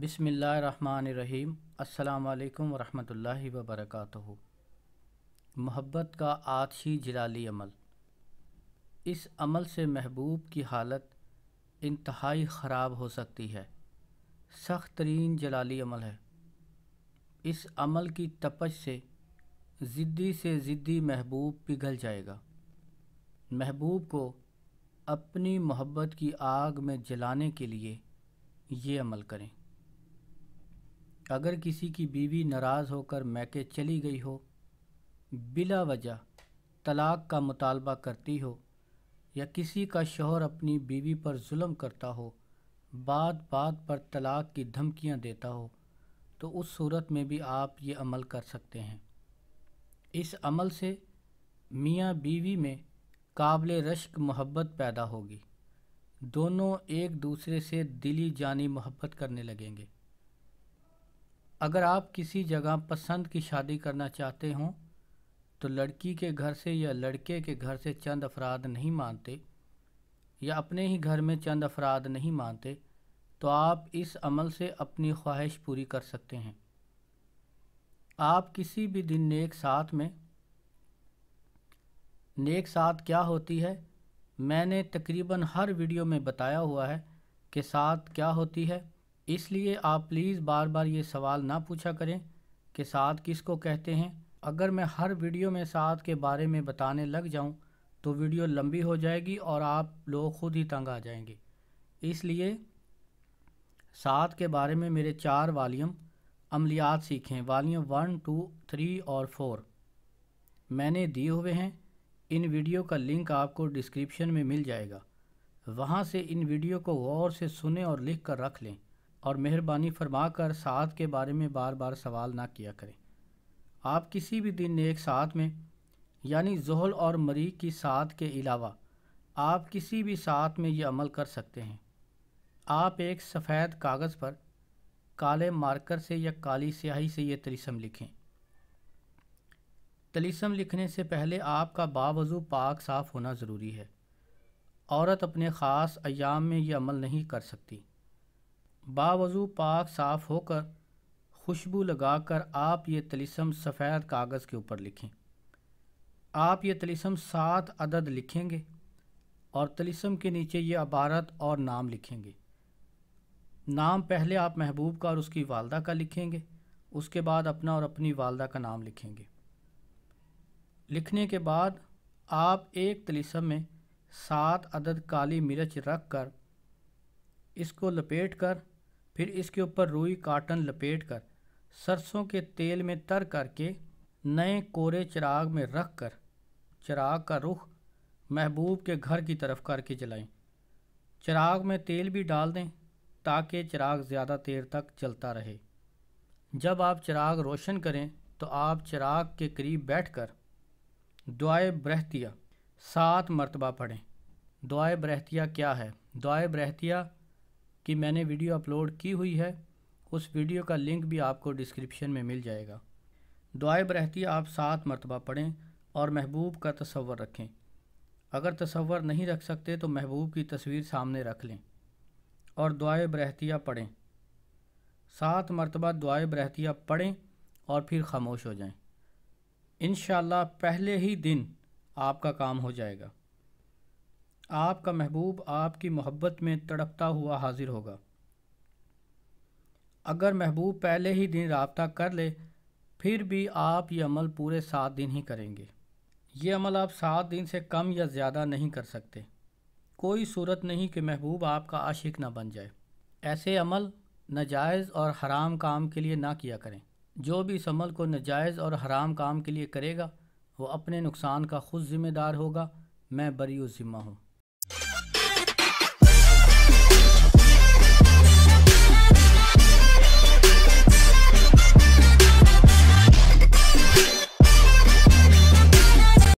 بسم اللہ الرحمن الرحیم۔ السلام علیکم ورحمۃ وبرکاتہ۔ محبت کا آتشی جلالی عمل۔ اس عمل سے محبوب کی حالت انتہائی خراب ہو سکتی ہے۔ سخت ترین جلالی عمل ہے۔ اس عمل کی تپش سے ضدی محبوب پگھل جائے گا۔ محبوب کو اپنی محبت کی آگ میں جلانے کے لیے یہ عمل کریں۔ اگر کسی کی بیوی ناراض ہو کر میکے چلی گئی ہو، بلا وجہ طلاق کا مطالبہ کرتی ہو، یا کسی کا شوہر اپنی بیوی پر ظلم کرتا ہو، بات بات پر طلاق کی دھمکیاں دیتا ہو، تو اس صورت میں بھی آپ یہ عمل کر سکتے ہیں۔ اس عمل سے میاں بیوی میں قابل رشک محبت پیدا ہوگی۔ دونوں ایک دوسرے سے دلی جانی محبت کرنے لگیں گے۔ اگر آپ کسی جگہ پسند کی شادی کرنا چاہتے ہوں تو لڑکی کے گھر سے یا لڑکے کے گھر سے چند افراد نہیں مانتے، یا اپنے ہی گھر میں چند افراد نہیں مانتے، تو آپ اس عمل سے اپنی خواہش پوری کر سکتے ہیں۔ آپ کسی بھی دن نیک ساتھ کیا ہوتی ہے، میں نے تقریباً ہر ویڈیو میں بتایا ہوا ہے کہ ساتھ کیا ہوتی ہے، اس لیے آپ پلیز بار بار یہ سوال نہ پوچھا کریں کہ ساتھ کس کو کہتے ہیں۔ اگر میں ہر ویڈیو میں ساتھ کے بارے میں بتانے لگ جاؤں تو ویڈیو لمبی ہو جائے گی اور آپ لوگ خود ہی تنگ آ جائیں گے۔ اس لیے ساتھ کے بارے میں میرے 4 والیوم عملیات سیکھیں، والیوم 1، 2، 3 اور 4 میں نے دیے ہوئے ہیں۔ ان ویڈیو کا لنک آپ کو ڈسکرپشن میں مل جائے گا، وہاں سے ان ویڈیو کو غور سے سنیں اور لکھ کر رکھ لیں، اور مہربانی فرما کر ساتھ کے بارے میں بار بار سوال نہ کیا کریں۔ آپ کسی بھی دن ایک ساتھ میں یعنی زحل اور مریخ کی ساتھ کے علاوہ آپ کسی بھی ساتھ میں یہ عمل کر سکتے ہیں۔ آپ ایک سفید کاغذ پر کالے مارکر سے یا کالی سیاہی سے یہ طلسم لکھیں۔ طلسم لکھنے سے پہلے آپ کا باوضو پاک صاف ہونا ضروری ہے۔ عورت اپنے خاص ایام میں یہ عمل نہیں کر سکتی۔ باوضو پاک صاف ہو کر خوشبو لگا کر آپ یہ طلسم سفید کاغذ کے اوپر لکھیں۔ آپ یہ طلسم 7 عدد لکھیں گے اور طلسم کے نیچے یہ عبارت اور نام لکھیں گے۔ نام پہلے آپ محبوب کا اور اس کی والدہ کا لکھیں گے، اس کے بعد اپنا اور اپنی والدہ کا نام لکھیں گے۔ لکھنے کے بعد آپ ایک طلسم میں 7 عدد کالی مرچ رکھ کر اس کو لپیٹ کر، پھر اس کے اوپر روئی کاٹن لپیٹ کر سرسوں کے تیل میں تر کر کے نئے کورے چراغ میں رکھ کر چراغ کا رخ محبوب کے گھر کی طرف کر کے جلائیں۔ چراغ میں تیل بھی ڈال دیں تاکہ چراغ زیادہ دیر تک جلتا رہے۔ جب آپ چراغ روشن کریں تو آپ چراغ کے قریب بیٹھ کر دعائے برہتیہ 7 مرتبہ پڑھیں۔ دعائے برہتیہ کیا ہے؟ دعائے برہتیہ کی میں نے ویڈیو اپلوڈ کی ہوئی ہے، اس ویڈیو کا لنک بھی آپ کو ڈسکرپشن میں مل جائے گا۔ دعائے برہتیہ آپ 7 مرتبہ پڑھیں اور محبوب کا تصور رکھیں۔ اگر تصور نہیں رکھ سکتے تو محبوب کی تصویر سامنے رکھ لیں اور دعائے برہتیہ پڑھیں۔ 7 مرتبہ دعائے برہتیہ پڑھیں اور پھر خاموش ہو جائیں۔ انشاءاللہ پہلے ہی دن آپ کا کام ہو جائے گا۔ آپ کا محبوب آپ کی محبت میں تڑپتا ہوا حاضر ہوگا۔ اگر محبوب پہلے ہی دن رابطہ کر لے پھر بھی آپ یہ عمل پورے 7 دن ہی کریں گے۔ یہ عمل آپ 7 دن سے کم یا زیادہ نہیں کر سکتے۔ کوئی صورت نہیں کہ محبوب آپ کا عاشق نہ بن جائے۔ ایسے عمل ناجائز اور حرام کام کے لیے نہ کیا کریں۔ جو بھی اس عمل کو ناجائز اور حرام کام کے لیے کرے گا وہ اپنے نقصان کا خود ذمہ دار ہوگا۔ میں بری الذمہ ہوں۔